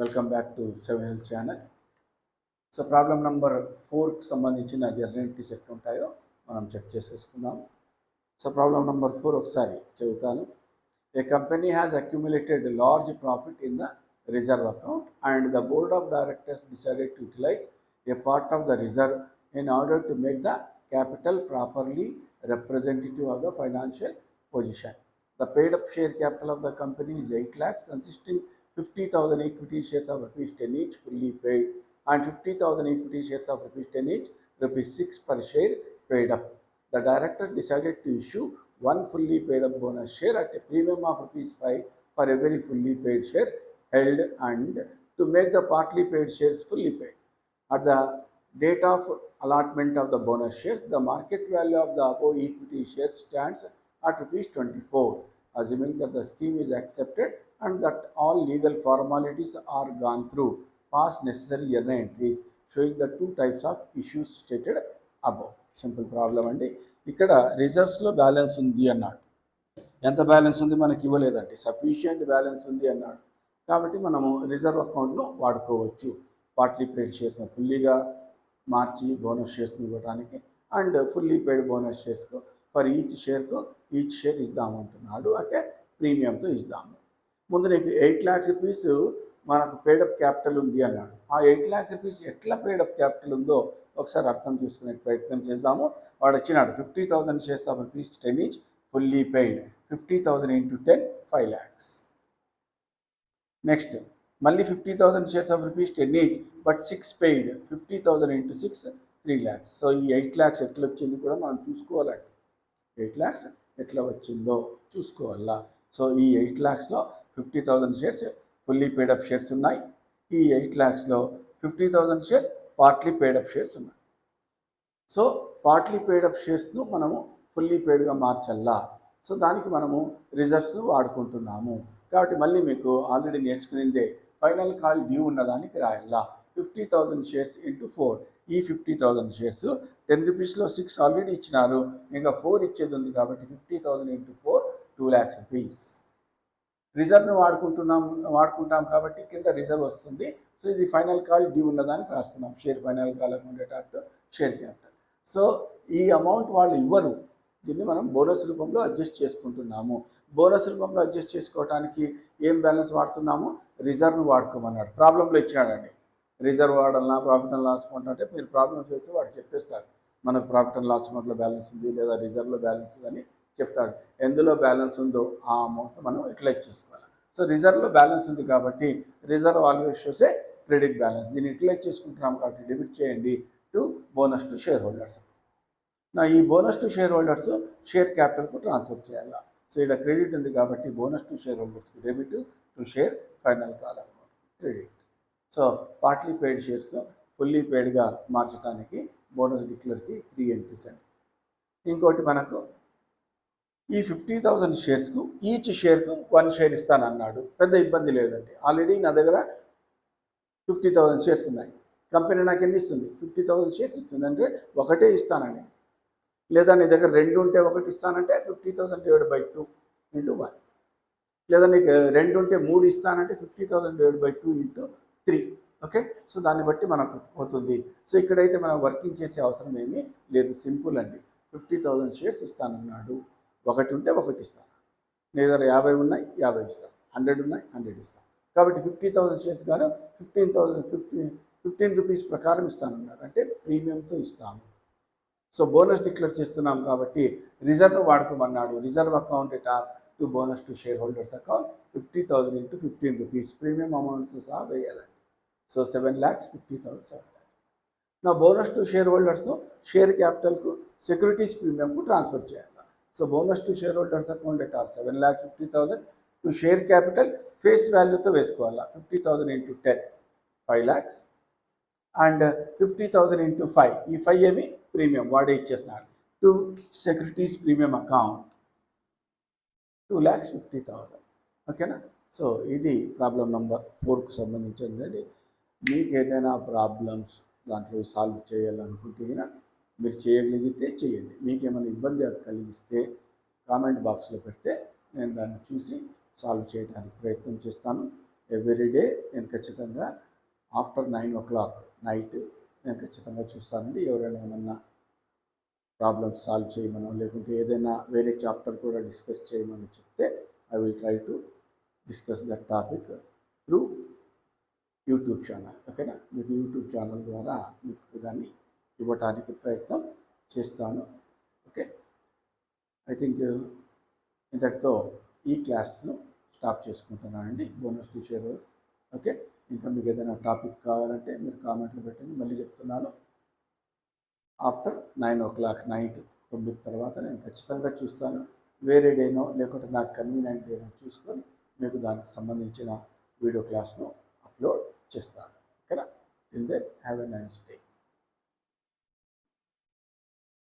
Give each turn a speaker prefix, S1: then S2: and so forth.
S1: Welcome back to 7 channel. So problem number 4కి సంబంధించిన జర్నలిటీస్ ఎట్లుంటాయో మనం చెక్ చేసేసుకుందాం. సో ప్రాబ్లం నెంబర్ 4 ఒకసారి చదువుతాను. A company has accumulated large profit in the reserve account and the board of directors decided to utilise a part of the reserve in order to make the capital properly representative of the financial position. The paid up share capital of the company is 8 lakhs consisting 50,000 equity shares of rupees 10 each fully paid and 50,000 equity shares of rupees 10 each rupees 6 per share paid up. The director decided to issue one fully paid up bonus share at a premium of rupees 5 for every fully paid share held and to make the partly paid shares fully paid. At the date of allotment of the bonus shares, the market value of the above equity shares stands at rupees 24. Assuming that the scheme is accepted and that all legal formalities are gone through, pass necessary journal entries showing the two types of issues stated above. Simple problem అండి. ఇక్కడ రిజర్వ్స్లో balance ఉంది అన్నాడు. ఎంత balance ఉంది మనకి ఇవ్వలేదండి, sufficient balance ఉంది అన్నాడు. కాబట్టి మనము రిజర్వ్ అకౌంట్ను వాడుకోవచ్చు. పార్ట్లీ పెయిడ్ షేర్స్ను ఫుల్లీగా మార్చి బోనస్ షేర్స్ని ఇవ్వడానికి అండ్ ఫుల్లీ పెయిడ్ బోనస్ షేర్స్కు ఫర్ ఈచ్ షేర్ ఇద్దామంటున్నాడు, అంటే ప్రీమియంతో ఇద్దాము. ముందు నీకు 8 lakhs రూపీస్ మనకు పేడప్ క్యాపిటల్ ఉంది అన్నాడు. ఆ 8 lakhs రూపీస్ ఎట్లా పేడప్ క్యాపిటల్ ఉందో ఒకసారి అర్థం చేసుకునే ప్రయత్నం చేద్దాము. వాడు వచ్చినాడు 50,000 shares of rupees 10 each fully paid, 50,000 into 10 5 lakhs. Next మళ్ళీ 50,000 shares of rupees 10 each but 6 paid, 50,000 into 6 3 lakhs. So ఈ 8 lakhs ఎట్లా వచ్చింది కూడా మనం చూసుకోవాలండి. 8 lakhs ఎట్లా వచ్చిందో చూసుకోవాలా. సో ఈ 8 lakhsలో 50,000 షేర్స్ ఫుల్లీ పేడప్ షేర్స్ ఉన్నాయి. ఈ 8 lakhsలో 50,000 షేర్స్ పార్ట్లీ పేడప్ షేర్స్ ఉన్నాయి. సో పార్ట్లీ పేడప్ షేర్స్ను మనము ఫుల్లీ పేడ్గా మార్చల్లా. సో దానికి మనము రిజర్వ్స్ వాడుకుంటున్నాము. కాబట్టి మళ్ళీ మీకు ఆల్రెడీ నేర్చుకునిందే ఫైనల్ కాల్ డ్యూ ఉన్నదానికి రాయాలా. 50,000 షేర్స్ ఇంటూ 4. ఈ 50,000 షేర్స్ 10 రూపీస్లో 6 ఆల్రెడీ ఇచ్చినారు, ఇంకా 4 ఇచ్చేది ఉంది కాబట్టి 50,000 into 4 2 lakhs రూపీస్. రిజర్వ్ను వాడుకుంటాం కాబట్టి కింద రిజర్వ్ వస్తుంది. సో ఇది ఫైనల్ కాల్ డ్యూ ఉన్నదానికి రాస్తున్నాం. Share final call account share capital. So ఈ అమౌంట్ వాళ్ళు ఇవ్వరు, దీన్ని మనం బోనస్ రూపంలో అడ్జస్ట్ చేసుకుంటున్నాము. బోనస్ రూపంలో అడ్జస్ట్ చేసుకోవడానికి ఏం బ్యాలెన్స్ వాడుతున్నాము, రిజర్వ్ను వాడుకోమన్నాడు. ప్రాబ్లంలో ఇచ్చినాడండి, రిజర్వ్ వాడాలన్నా ప్రాఫిట్ అండ్ లాస్ అకౌంట్ అంటే మీరు ప్రాబ్లం చేస్తే వాడు చెప్పేస్తాడు మనకు ప్రాఫిట్ అండ్ లాస్ అకౌంట్లో బ్యాలెన్స్ ఉంది లేదా రిజర్వ్లో బ్యాలెన్స్ ఉందని చెప్తాడు. ఎందులో బ్యాలెన్స్ ఉందో ఆ అమౌంట్ మనం యూటిలైజ్ చేసుకోవాలి. సో రిజర్వ్లో బ్యాలెన్స్ ఉంది కాబట్టి reserve always shows a credit balance. దీన్ని యూటిలైజ్ చేసుకుంటున్నాం కాబట్టి డెబిట్ చేయండి to bonus to shareholders. నా ఈ bonus to shareholders share క్యాపిటల్కు ట్రాన్స్ఫర్ చేయాలి. సో ఇక్కడ క్రెడిట్ ఉంది కాబట్టి బోనస్ టు షేర్ హోల్డర్స్కి debit, to share final call account credit. So partly paid shares fully పెయిడ్గా మార్చడానికి బోనస్ డిక్లేర్కి 3 entries అండి. ఇంకోటి మనకు ఈ 50,000 షేర్స్కు ఈచ్ షేర్కు 1 share ఇస్తానన్నాడు. పెద్ద ఇబ్బంది లేదండి, ఆల్రెడీ నా దగ్గర 50,000 షేర్స్ ఉన్నాయి. కంపెనీ నాకు ఎన్ని ఇస్తుంది, 50,000 షేర్స్ ఇస్తుంది అంటే ఒకటే ఇస్తానని. లేదా నీ దగ్గర 2 ఉంటే 1 ఇస్తానంటే 50,000 divided by 2 into 1. లేదా నీకు 2 ఉంటే 3 ఇస్తానంటే 50,000 divided by 2 into 3. Okay, so దాన్ని బట్టి మనకు పోతుంది. సో ఇక్కడైతే మనం వర్కింగ్ చేసే అవసరం ఏమీ లేదు, సింపుల్ అండి. 50,000 షేర్స్ ఇస్తానన్నాడు, 1 ఉంటే 1 ఇస్తాను. నీ దగ్గర 50 ఉన్నాయి 50 ఇస్తాను, 100 ఉన్నాయి 100 ఇస్తాను. కాబట్టి 50,000 షేర్స్ గాను 15 రూపీస్ ప్రకారం ఇస్తానన్నాడు, అంటే ప్రీమియంతో ఇస్తాము. సో బోనస్ డిక్లేర్ చేస్తున్నాం కాబట్టి రిజర్వ్ను వాడుకోమన్నాడు. రిజర్వ్ అకౌంట్ ఎటార్ to bonus to shareholders account 50,000 into 15 rupees premium amounts సహా వేయాలండి. So 7 lakhs 50,000 7 lakhs. నా బోనస్ టు షేర్ హోల్డర్స్ను షేర్ క్యాపిటల్కు సెక్యూరిటీస్ ప్రీమియంకు ట్రాన్స్ఫర్ చేయాలి. So bonus to shareholders account ఎటార్ 7,50,000 టు షేర్ క్యాపిటల్ ఫేస్ వాల్యూతో వేసుకోవాలా. 50,000 into 10 5 lakhs అండ్ 50,000 into 5, ఈ 5 ఏమి ప్రీమియం వాడే ఇచ్చేస్తున్నాడు. To securities premium account 2,50,000. ఓకేనా. సో ఇది ప్రాబ్లం నెంబర్ 4కు సంబంధించిందండి. మీకు ఏదైనా ప్రాబ్లమ్స్ దాంట్లో సాల్వ్ చేయాలనుకుంటే కనుక మీరు చేయగలిగితే చేయండి. మీకు ఏమైనా ఇబ్బంది కలిగిస్తే కామెంట్ బాక్స్లో పెడితే నేను దాన్ని చూసి సాల్వ్ చేయడానికి ప్రయత్నం చేస్తాను. ఎవ్రీ డే నేను ఖచ్చితంగా ఆఫ్టర్ 9 o'clock నైట్ నేను ఖచ్చితంగా చూస్తానండి. ఎవరైనా ఏమన్నా ప్రాబ్లమ్స్ సాల్వ్ చేయమనో లేకుంటే ఏదైనా వేరే చాప్టర్ కూడా డిస్కస్ చేయమని చెప్తే I will try to discuss that topic through YouTube channel. ఓకేనా, మీకు యూట్యూబ్ ఛానల్ ద్వారా మీకు దాన్ని ఇవ్వటానికి ప్రయత్నం చేస్తాను. ఓకే, ఐ థింక్ ఇంతటితో ఈ క్లాస్ను స్టాప్ చేసుకుంటున్నానండి. Bonus to shares. ఓకే, ఇంకా మీకు ఏదైనా టాపిక్ కావాలంటే మీరు కామెంట్లు పెట్టండి. మళ్ళీ చెప్తున్నాను, ఆఫ్టర్ 9 o'clock నైట్ 9 తర్వాత నేను ఖచ్చితంగా చూస్తాను. వేరే డేనో లేకుంటే నాకు కన్వీనియంట్ డేనో చూసుకొని మీకు దానికి సంబంధించిన వీడియో క్లాస్ను అప్లోడ్ చేస్తాను. ఓకేనా, till then have a nice day.